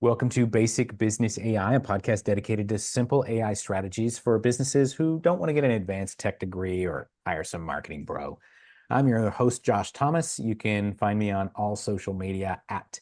Welcome to Basic Business AI, a podcast dedicated to simple AI strategies for businesses who don't want to get an advanced tech degree or hire some marketing bro. I'm your host, Josh Thomas. You can find me on all social media at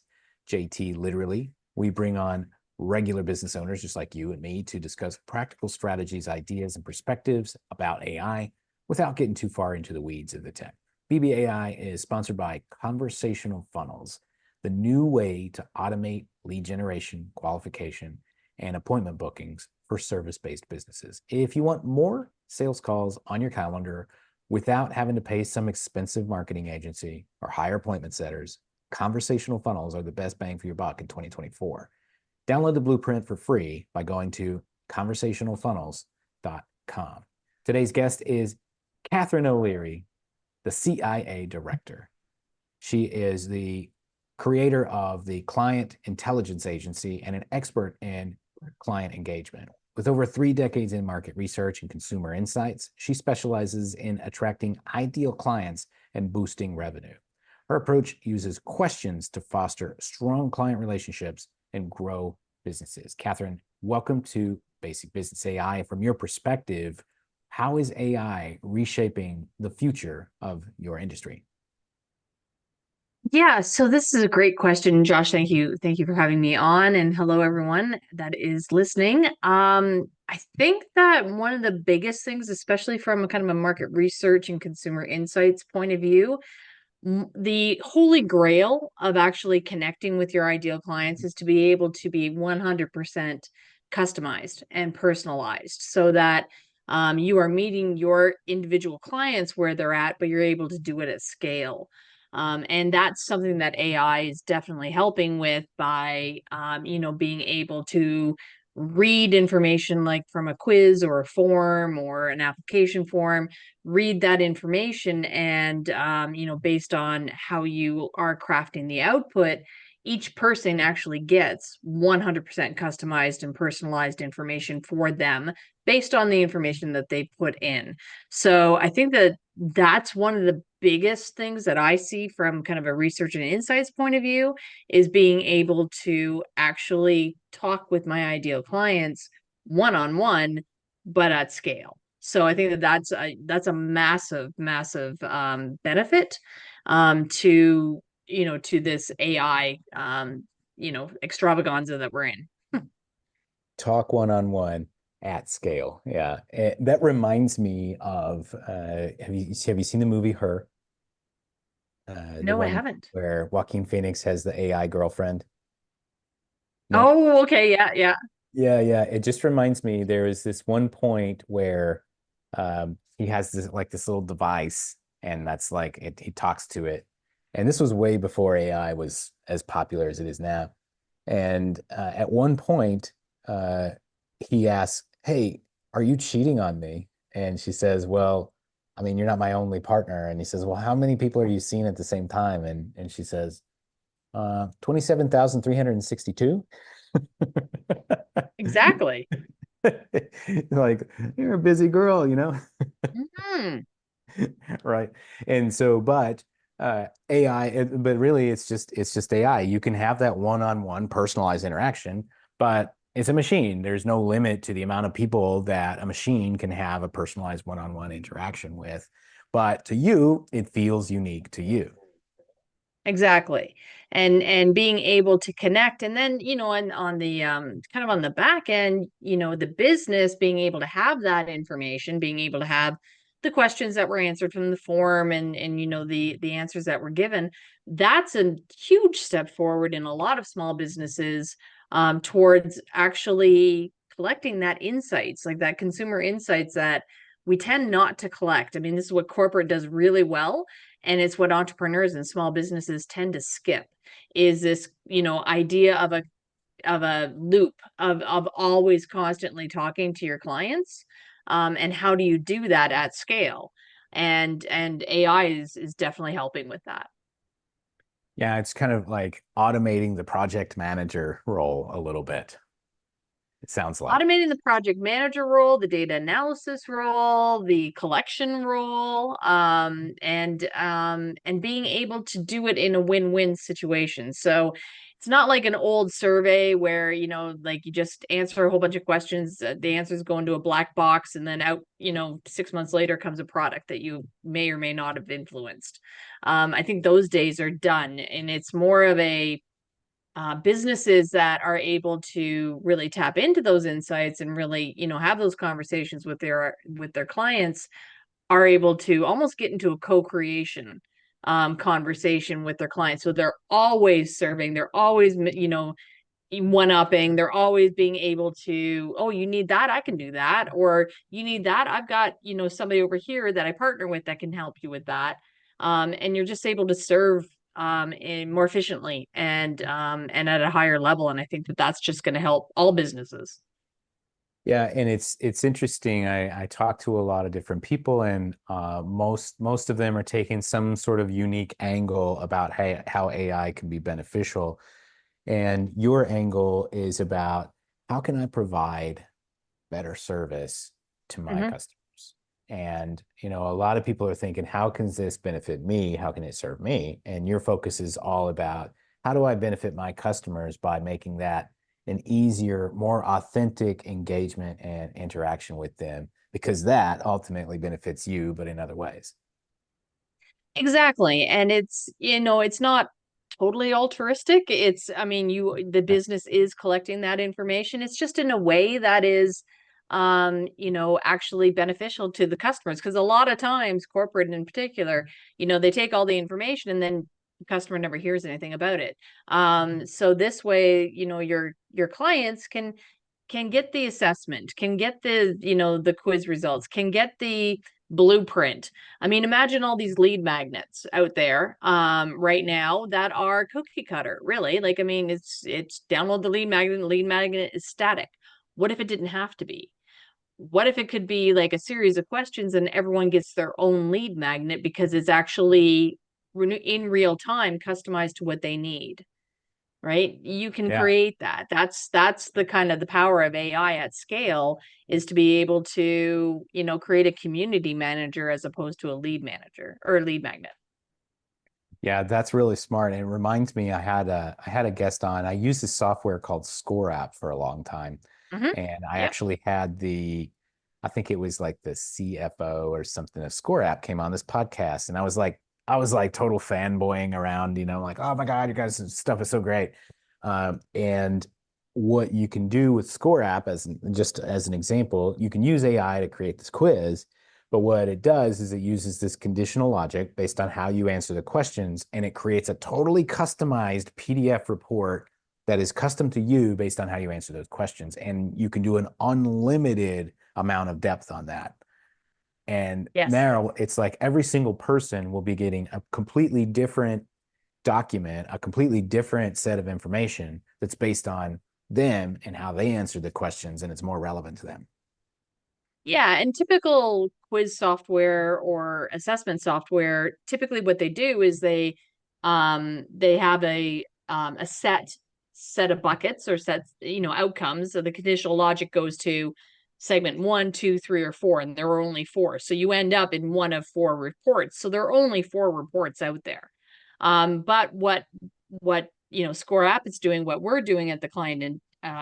JT Literally. We bring on regular business owners just like you and me to discuss practical strategies, ideas, and perspectives about AI without getting too far into the weeds of the tech. BBAI is sponsored by Conversational Funnels, the new way to automate lead generation, qualification, and appointment bookings for service-based businesses. If you want more sales calls on your calendar without having to pay some expensive marketing agency or hire appointment setters, conversational funnels are the best bang for your buck in 2024. Download the blueprint for free by going to conversationalfunnels.com. Today's guest is Catherine O'Leary, the CIA director. She is the creator of the Client Intelligence Agency and an expert in client engagement. With over 3 decades in market research and consumer insights, she specializes in attracting ideal clients and boosting revenue. Her approach uses questions to foster strong client relationships and grow businesses. Catherine, welcome to Basic Business AI. From your perspective, how is AI reshaping the future of your industry? Yeah, so this is a great question, Josh. Thank you. Thank you for having me on. And hello, everyone that is listening. I think that one of the biggest things, especially from a kind of a market research and consumer insights point of view, the holy grail of actually connecting with your ideal clients is to be able to be 100% customized and personalized so that you are meeting your individual clients where they're at, but you're able to do it at scale. And that's something that AI is definitely helping with by, being able to read information like from a quiz or a form or an application form, read that information and, based on how you are crafting the output, each person actually gets 100% customized and personalized information for them based on the information that they put in. So I think that that's one of the biggest things that I see from kind of a research and insights point of view is being able to actually talk with my ideal clients one-on-one, but at scale. So I think that that's a massive, massive benefit to this AI extravaganza that we're in. Talk one-on-one at scale. Yeah. That reminds me of have you seen the movie Her? The No, I one haven't. where Joaquin Phoenix has the AI girlfriend? No? Oh, okay, yeah, yeah. Yeah, yeah. It just reminds me there is this one point where he has this little device and that's like he talks to it. And this was way before AI was as popular as it is now. And at one point, uh, he asks, "Hey, are you cheating on me?" And she says, "Well, I mean, you're not my only partner." And he says, "Well, how many people are you seeing at the same time?" And she says, 27,362. Exactly. Like, you're a busy girl, Mhm. right? And so, but AI, but really it's just AI. You can have that one-on-one personalized interaction, but it's a machine. There's no limit to the amount of people that a machine can have a personalized one-on-one interaction with. But to you, it feels unique to you. Exactly. And being able to connect and then, on the kind of on the back end, the business being able to have that information, being able to have the questions that were answered from the form and the answers that were given, that's a huge step forward in a lot of small businesses towards actually collecting that insights, like that consumer insights that we tend not to collect. I mean, this is what corporate does really well, and it's what entrepreneurs and small businesses tend to skip is this idea of a loop of always constantly talking to your clients, and how do you do that at scale, and AI is definitely helping with that. Yeah, it's kind of like automating the project manager role a little bit, it sounds like. Automating the project manager role, the data analysis role, the collection role, and being able to do it in a win-win situation. So it's not like an old survey where, like you just answer a whole bunch of questions, the answers go into a black box, and then out, 6 months later comes a product that you may or may not have influenced. I think those days are done, and it's more of a businesses that are able to really tap into those insights and really, have those conversations with their clients, are able to almost get into a co-creation conversation with their clients. So they're always serving, they're always, one-upping, they're always being able to, oh, you need that, I can do that, or you need that, I've got, somebody over here that I partner with that can help you with that. And you're just able to serve more efficiently and at a higher level. And I think that that's just going to help all businesses. Yeah, and it's interesting. I talk to a lot of different people, and most of them are taking some sort of unique angle about how AI can be beneficial. And your angle is about how can I provide better service to my Hmm. customers? And a lot of people are thinking, how can this benefit me? How can it serve me? And your focus is all about how do I benefit my customers by making that an easier, more authentic engagement and interaction with them, because that ultimately benefits you, but in other ways. Exactly. And it's not totally altruistic. I mean, the Yeah. business is collecting that information. It's just in a way that is, actually beneficial to the customers. Because a lot of times, corporate in particular, they take all the information and then the customer never hears anything about it. So this way, your clients can get the assessment, can get the quiz results, can get the blueprint. I mean, imagine all these lead magnets out there right now that are cookie cutter, really. Like, I mean, it's download the lead magnet is static. What if it didn't have to be? What if it could be like a series of questions and everyone gets their own lead magnet because it's actually in real time customized to what they need? Right? You can Yeah. create that. That's the kind of the power of AI at scale, is to be able to, create a community manager as opposed to a lead manager or a lead magnet. Yeah, that's really smart. And it reminds me, I had a guest on. I used this software called Score App for a long time. Hmm. And I Yep. actually had I think it was like the CFO or something of Score App came on this podcast. And I was like total fanboying around, like, oh my God, you guys' stuff is so great. And what you can do with Score App, just as an example, you can use AI to create this quiz. But what it does is it uses this conditional logic based on how you answer the questions, and it creates a totally customized PDF report that is custom to you based on how you answer those questions. And you can do an unlimited amount of depth on that. And Yes. now it's like every single person will be getting a completely different document, a completely different set of information that's based on them and how they answer the questions, and it's more relevant to them. Yeah, and typical quiz software or assessment software, typically what they do is they have a set of buckets or sets, outcomes. So the conditional logic goes to segment one, two, three, or four, and there are only four. So you end up in one of four reports. So there are only four reports out there. But what Score App is doing, what we're doing at the client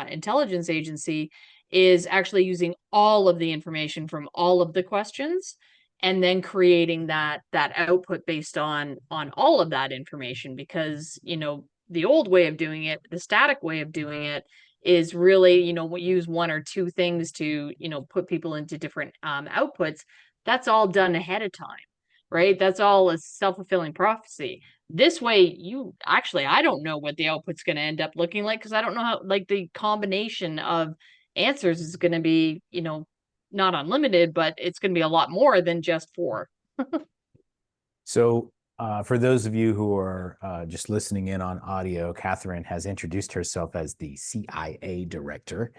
intelligence agency, is actually using all of the information from all of the questions and then creating that output based on all of that information. Because the old way of doing it, the static way of doing it, is really, we use one or two things to put people into different outputs. That's all done ahead of time, right? That's all a self-fulfilling prophecy. This way, I don't know what the output's going to end up looking like, because I don't know how, like, the combination of answers is going to be, not unlimited, but it's going to be a lot more than just four. So, for those of you who are just listening in on audio, Catherine has introduced herself as the CIA director.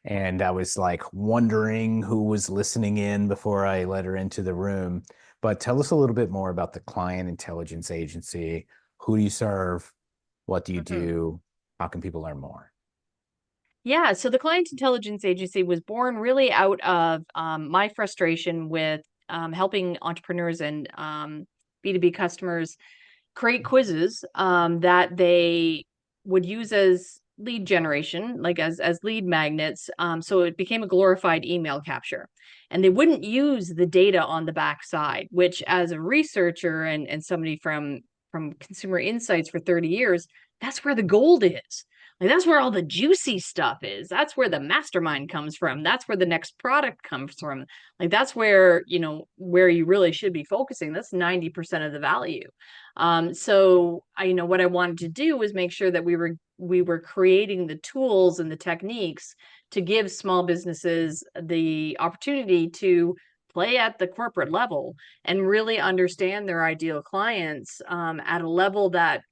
And I was like wondering who was listening in before I let her into the room. But tell us a little bit more about the client intelligence agency. Who do you serve? What do you Mhm. do? How can people learn more? Yeah, so the Client Intelligence Agency was born really out of my frustration with helping entrepreneurs and B2B customers create quizzes that they would use as lead generation, like as lead magnets. So it became a glorified email capture. And they wouldn't use the data on the backside, which as a researcher and somebody from consumer insights for 30 years, that's where the gold is. Like that's where all the juicy stuff is. That's where the mastermind comes from. That's where the next product comes from. Like that's where, where you really should be focusing. That's 90% of the value. So what I wanted to do was make sure that we were creating the tools and the techniques to give small businesses the opportunity to play at the corporate level and really understand their ideal clients at a level that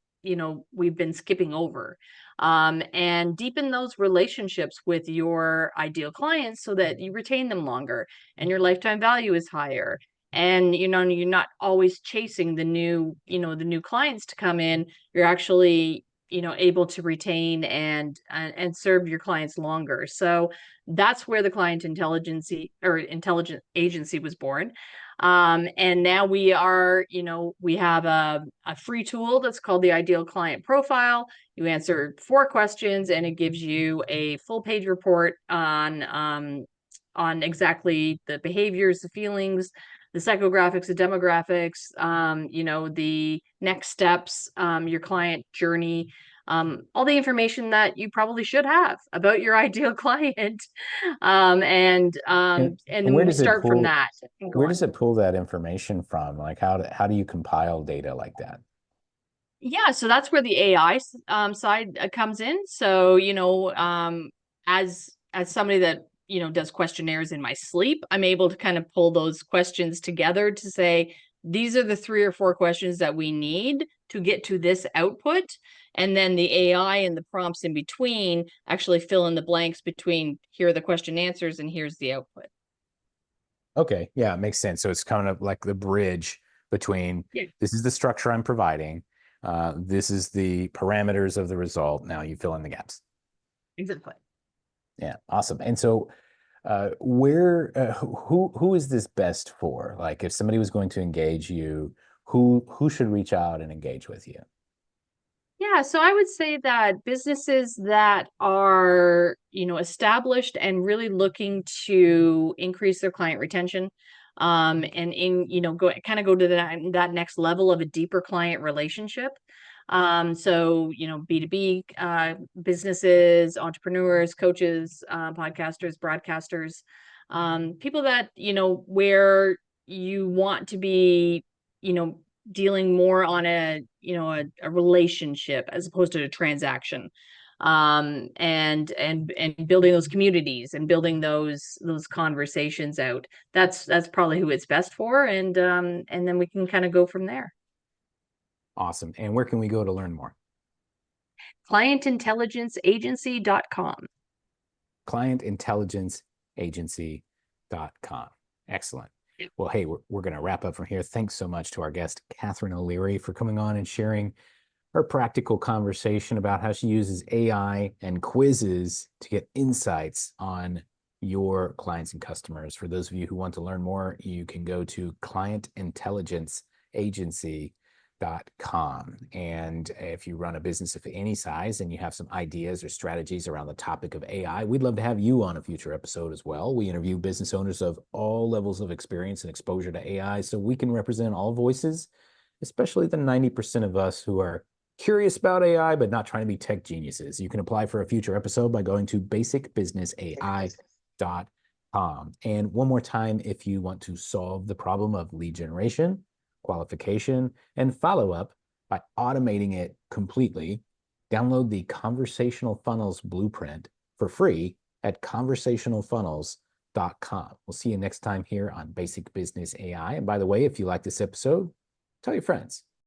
we've been skipping over, and deepen those relationships with your ideal clients so that you retain them longer and your lifetime value is higher. And you're not always chasing the new clients to come in. You're actually able to retain and serve your clients longer. So that's where the client intelligence or intelligent agency was born. And now we have a free tool that's called the Ideal Client Profile. You answer 4 questions and it gives you a full page report on exactly the behaviors, the feelings, the psychographics, the demographics, the next steps, your client journey, all the information that you probably should have about your ideal client. And And then where we does it start from pull that and go where on. does it pull that information from? Like how do you compile data like that? Yeah, so that's where the AI side comes in. So, as somebody that, does questionnaires in my sleep, I'm able to kind of pull those questions together to say, these are the 3 or 4 questions that we need to get to this output. And then the AI and the prompts in between actually fill in the blanks between here are the question answers and here's the output. Okay, yeah, it makes sense. So it's kind of like the bridge between Yeah, this is the structure I'm providing, this is the parameters of the result. Now you fill in the gaps. exactly. Yeah, awesome. And so, where who is this best for? Like, if somebody was going to engage you, who should reach out and engage with you? Yeah, so I would say that businesses that are, established and really looking to increase their client retention, and go to that next level of a deeper client relationship. So, B2B businesses, entrepreneurs, coaches, podcasters, broadcasters, people that, where you want to be, you know, dealing more on a relationship as opposed to a transaction, and building those communities and building those conversations out. That's probably who it's best for, and then we can kind of go from there. Awesome. And where can we go to learn more? Clientintelligenceagency.com. Clientintelligenceagency.com. Excellent. Well, hey, we're going to wrap up from here. Thanks so much to our guest, Catherine O'Leary, for coming on and sharing her practical conversation about how she uses AI and quizzes to get insights on your clients and customers. For those of you who want to learn more, you can go to clientintelligenceagency.com. And if you run a business of any size and you have some ideas or strategies around the topic of AI, we'd love to have you on a future episode as well. We interview business owners of all levels of experience and exposure to AI so we can represent all voices, especially the 90% of us who are curious about AI, but not trying to be tech geniuses. You can apply for a future episode by going to basicbusinessai.com. And one more time, if you want to solve the problem of lead generation, qualification, and follow-up by automating it completely, download the Conversational Funnels Blueprint for free at conversationalfunnels.com. We'll see you next time here on Basic Business AI. And by the way, if you like this episode, tell your friends.